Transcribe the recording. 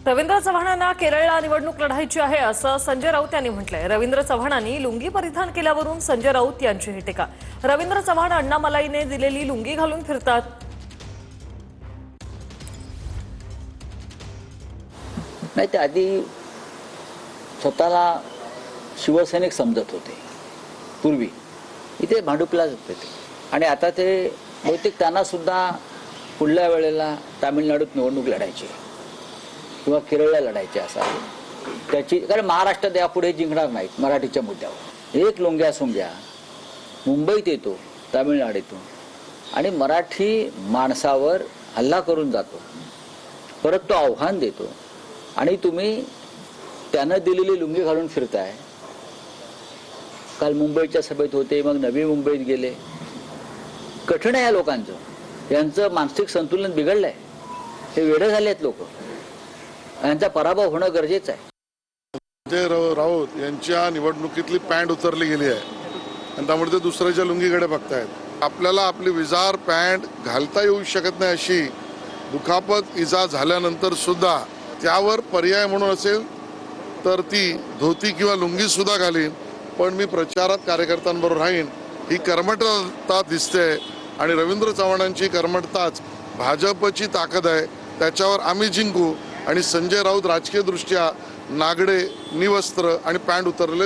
रवींद्र चव्हाणांना केरळला निवडणूक लढायची आहे असं संजय राऊत यांनी म्हटलंय। रवींद्र चव्हाणांनी लुंगी परिधान केल्यावरून संजय राऊत यांची ही टीका। रवींद्र चव्हाण अण्णामलाईने दिलेली लुंगी घालून फिरतात। नाही, ते आधी स्वतःला शिवसैनिक समजत होते पूर्वी, इथे भांडुपला होते आणि आता ते बहुतेक त्यांना सुद्धा पुढल्या वेळेला तामिळनाडूत निवडणूक लढायची किंवा केरळला लढायची असावी त्याची, कारण महाराष्ट्रात यापुढे जिंकणार नाहीत मराठीच्या मुद्द्यावर। एक लोंग्या सोंग्या मुंबईत येतो तामिळनाडूतून आणि मराठी माणसावर हल्ला करून जातो, परत तो आव्हान देतो आणि तुम्ही त्यानं दिलेली लुंगी घालून फिरताय। काल मुंबईच्या सभेत होते, मग नवी मुंबईत गेले। कठीण आहे या लोकांचं, यांचं मानसिक संतुलन बिघडलंय, हे वेडे झालेत लोक, यांचा पराभव होणं गरजेचं आहे। संजय राऊत यांच्या निवडणुकीतली पॅन्ट उतरली गेली आहे आणि त्यामुळे ते दुसऱ्याच्या लुंगीकडे बघतायत। आपल्याला आपली विजार पॅन्ट घालता येऊ शकत नाही अशी दुखापत इजा झाल्यानंतर सुद्धा त्यावर पर्याय म्हणून असेल तर ती धोती किंवा लुंगी सुद्धा घालीन, पण मी प्रचारात कार्यकर्त्यांबरोबर राहीन, ही कर्मठता दिसते आणि रवींद्र चव्हाणांची कर्मठताच भाजपची ताकद आहे, त्याच्यावर आम्ही जिंकू। आणि संजय राऊत राजकीय दृष्ट्या नागडे, निवस्त्र आणि पॅन्ट उतरले